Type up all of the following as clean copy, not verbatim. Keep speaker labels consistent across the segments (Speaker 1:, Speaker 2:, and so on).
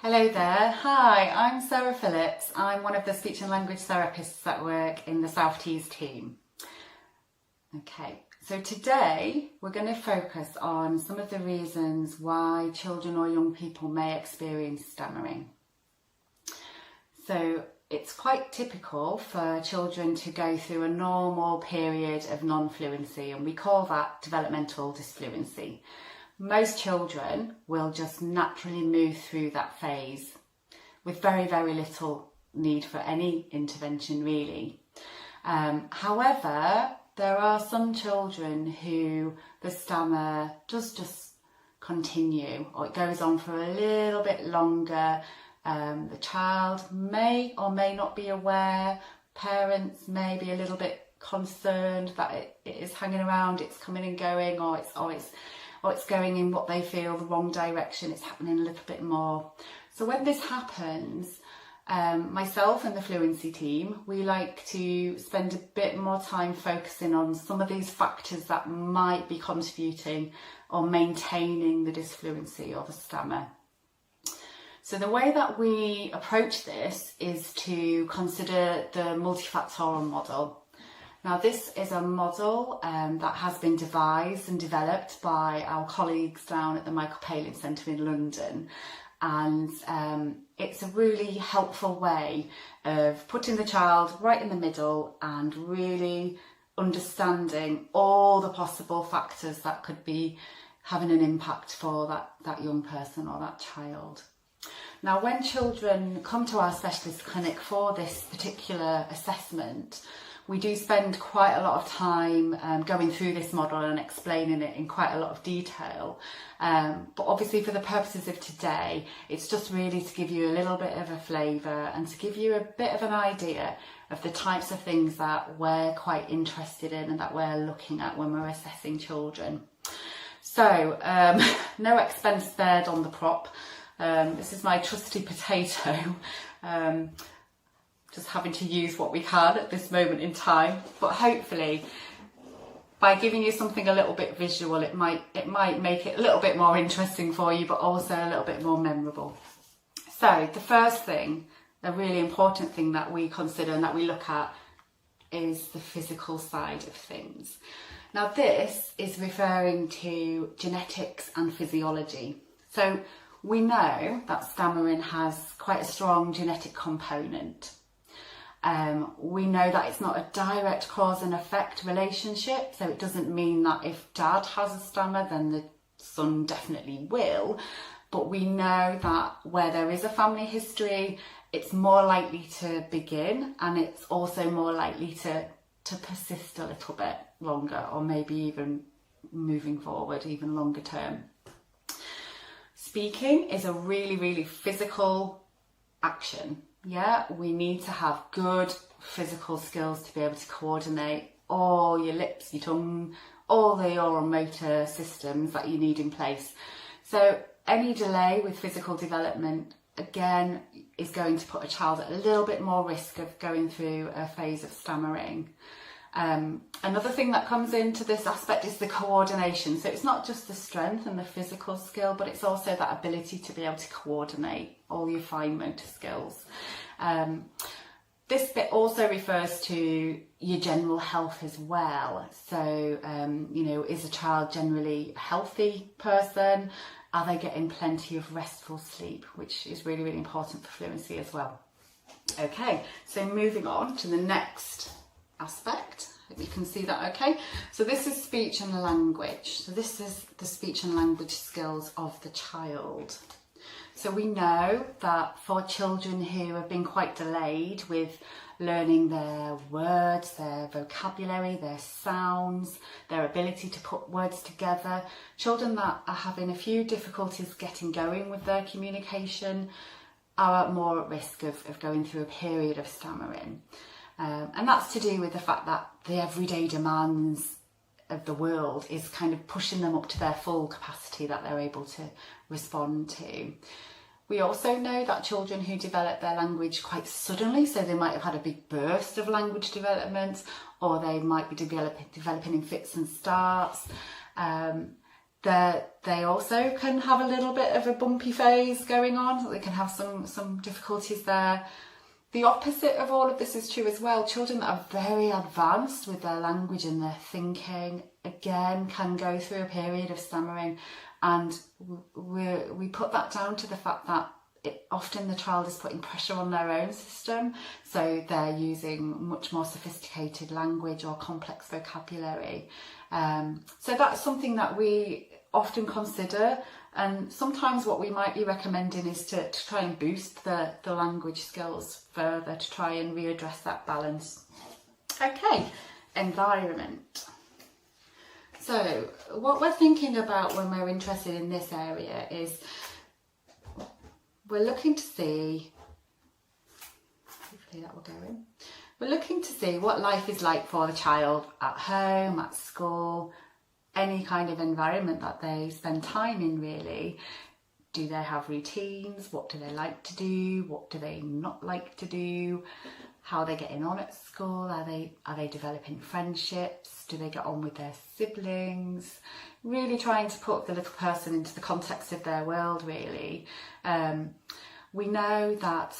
Speaker 1: Hello there. Hi, I'm Sarah Phillips. I'm one of the speech and language therapists that work in the South Tees team. Okay, so today we're going to focus on some of the reasons why children or young people may experience stammering. So it's quite typical for children to go through a normal period of non-fluency, and we call that developmental dysfluency. Most children will just naturally move through that phase with very, very little need for any intervention really. However, there are some children who the stammer does just continue, or it goes on for a little bit longer. The child may or may not be aware. Parents may be a little bit concerned that it is hanging around, it's coming and going, or it's going in what they feel the wrong direction, it's happening a little bit more. So when this happens, myself and the fluency team, we like to spend a bit more time focusing on some of these factors that might be contributing or maintaining the dysfluency or the stammer. So the way that we approach this is to consider the multifactorial model. Now this is a model that has been devised and developed by our colleagues down at the Michael Palin Centre in London, and it's a really helpful way of putting the child right in the middle and really understanding all the possible factors that could be having an impact for that young person or that child. Now when children come to our specialist clinic for this particular assessment, we do spend quite a lot of time going through this model and explaining it in quite a lot of detail. But obviously for the purposes of today, it's just really to give you a little bit of a flavour and to give you a bit of an idea of the types of things that we're quite interested in and that we're looking at when we're assessing children. So, no expense spared on the prop. This is my trusty potato. Just having to use what we can at this moment in time, but hopefully by giving you something a little bit visual, it might make it a little bit more interesting for you, but also a little bit more memorable. So the first thing, a really important thing that we consider and that we look at, is the physical side of things. Now this is referring to genetics and physiology. So we know that stammering has quite a strong genetic component. We know that it's not a direct cause and effect relationship, so it doesn't mean that if dad has a stammer then the son definitely will, but we know that where there is a family history, it's more likely to begin, and it's also more likely to persist a little bit longer, or maybe even moving forward even longer term. Speaking is a really, really physical action. Yeah, we need to have good physical skills to be able to coordinate all your lips, your tongue, all the oral motor systems that you need in place. So any delay with physical development, again, is going to put a child at a little bit more risk of going through a phase of stammering. Another thing that comes into this aspect is the coordination. So it's not just the strength and the physical skill, but it's also that ability to be able to coordinate all your fine motor skills. This bit also refers to your general health as well. So, is a child generally a healthy person? Are they getting plenty of restful sleep, which is really, really important for fluency as well. Okay, so moving on to the next aspect. Hope you can see that okay. So this is speech and language. So this is the speech and language skills of the child. So we know that for children who have been quite delayed with learning their words, their vocabulary, their sounds, their ability to put words together, children that are having a few difficulties getting going with their communication are more at risk of going through a period of stammering. And that's to do with the fact that the everyday demands of the world is kind of pushing them up to their full capacity that they're able to respond to. We also know that children who develop their language quite suddenly, so they might have had a big burst of language development, or they might be developing in fits and starts, They also can have a little bit of a bumpy phase going on. They can have some difficulties there. The opposite of all of this is true as well. Children that are very advanced with their language and their thinking, again, can go through a period of stammering. And we put that down to the fact that often the child is putting pressure on their own system. So they're using much more sophisticated language or complex vocabulary. So that's something that we often consider. And sometimes what we might be recommending is to try and boost the language skills further to try and readdress that balance. Okay, environment. So what we're thinking about when we're interested in this area is we're looking to see, hopefully that will go in, we're looking to see what life is like for the child at home, at school, any kind of environment that they spend time in really. Do they have routines? What do they like to do? What do they not like to do? How are they getting on at school? Are they developing friendships? Do they get on with their siblings? Really trying to put the little person into the context of their world really. We know that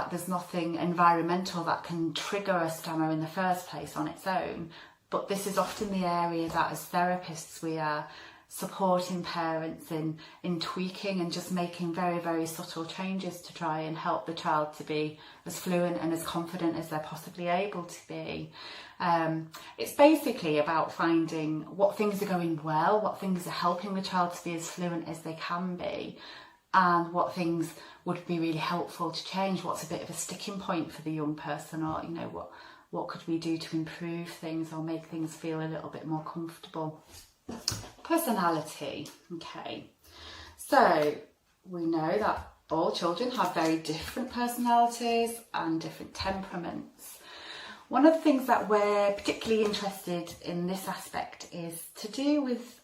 Speaker 1: there's nothing environmental that can trigger a stammer in the first place on its own. But this is often the area that as therapists we are supporting parents in tweaking and just making very, very subtle changes to try and help the child to be as fluent and as confident as they're possibly able to be. It's basically about finding what things are going well, what things are helping the child to be as fluent as they can be, and what things would be really helpful to change, what's a bit of a sticking point for the young person, or what could we do to improve things or make things feel a little bit more comfortable. Personality. Okay, so we know that all children have very different personalities and different temperaments. One of the things that we're particularly interested in this aspect is to do with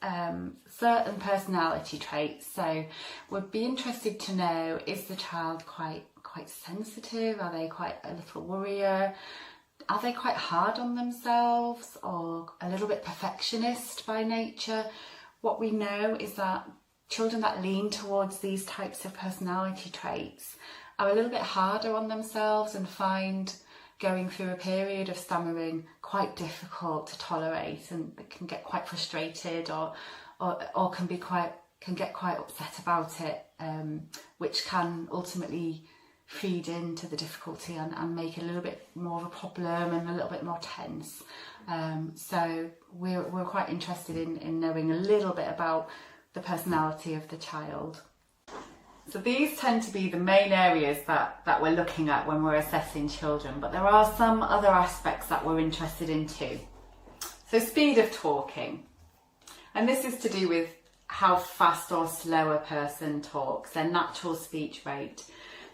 Speaker 1: certain personality traits. So we'd be interested to know, is the child quite sensitive? Are they quite a little worrier? Are they quite hard on themselves or a little bit perfectionist by nature? What we know is that children that lean towards these types of personality traits are a little bit harder on themselves and find going through a period of stammering quite difficult to tolerate, and they can get quite frustrated or can get quite upset about it, which can ultimately feed into the difficulty and make it a little bit more of a problem and a little bit more tense. So we're quite interested in knowing a little bit about the personality of the child. So these tend to be the main areas that we're looking at when we're assessing children, but there are some other aspects that we're interested in too. So speed of talking, and this is to do with how fast or slow a person talks, their natural speech rate.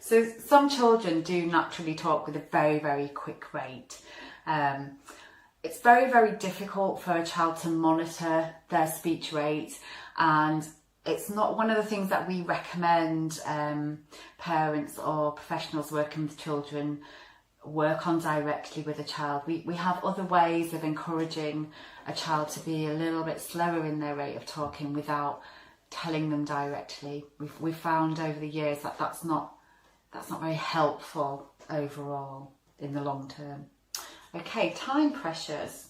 Speaker 1: So some children do naturally talk with a very, very quick rate. It's very, very difficult for a child to monitor their speech rate, and it's not one of the things that we recommend parents or professionals working with children work on directly with a child. We have other ways of encouraging a child to be a little bit slower in their rate of talking without telling them directly. We've found over the years that that's not very helpful overall in the long term. Okay, time pressures.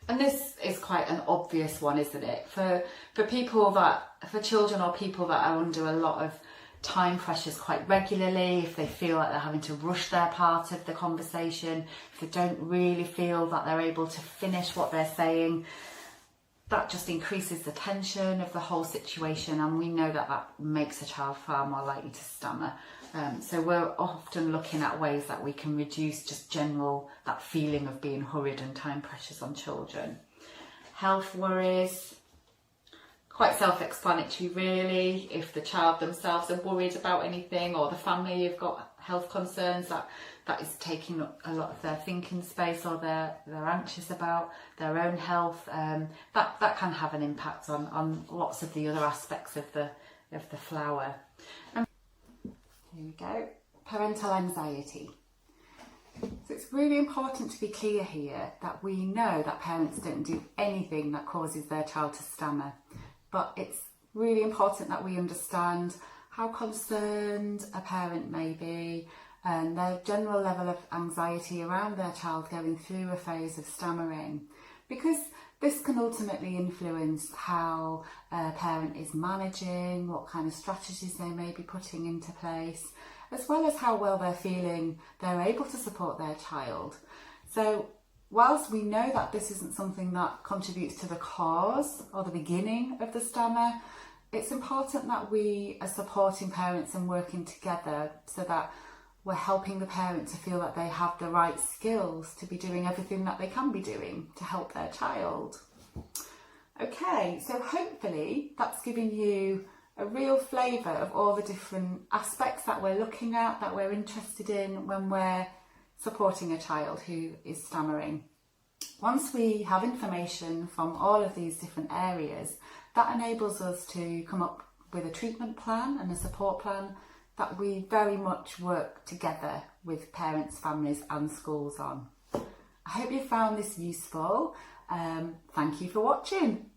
Speaker 1: And this is quite an obvious one, isn't it? For children or people that are under a lot of time pressures quite regularly, if they feel like they're having to rush their part of the conversation, if they don't really feel that they're able to finish what they're saying, that just increases the tension of the whole situation, and we know that makes a child far more likely to stammer. So we're often looking at ways that we can reduce just that feeling of being hurried and time pressures on children. Health worries, quite self-explanatory really. If the child themselves are worried about anything, or the family have got health concerns, that is taking up a lot of their thinking space, or they're anxious about their own health, that can have an impact on lots of the other aspects of the flower. And here we go, parental anxiety. So it's really important to be clear here that we know that parents don't do anything that causes their child to stammer, but it's really important that we understand how concerned a parent may be and their general level of anxiety around their child going through a phase of stammering, because this can ultimately influence how a parent is managing, what kind of strategies they may be putting into place, as well as how well they're feeling they're able to support their child. So whilst we know that this isn't something that contributes to the cause or the beginning of the stammer, it's important that we are supporting parents and working together so that we're helping the parent to feel that they have the right skills to be doing everything that they can be doing to help their child. Okay, so hopefully that's given you a real flavour of all the different aspects that we're looking at, that we're interested in when we're supporting a child who is stammering. Once we have information from all of these different areas, that enables us to come up with a treatment plan and a support plan that we very much work together with parents, families and schools on. I hope you found this useful. Thank you for watching.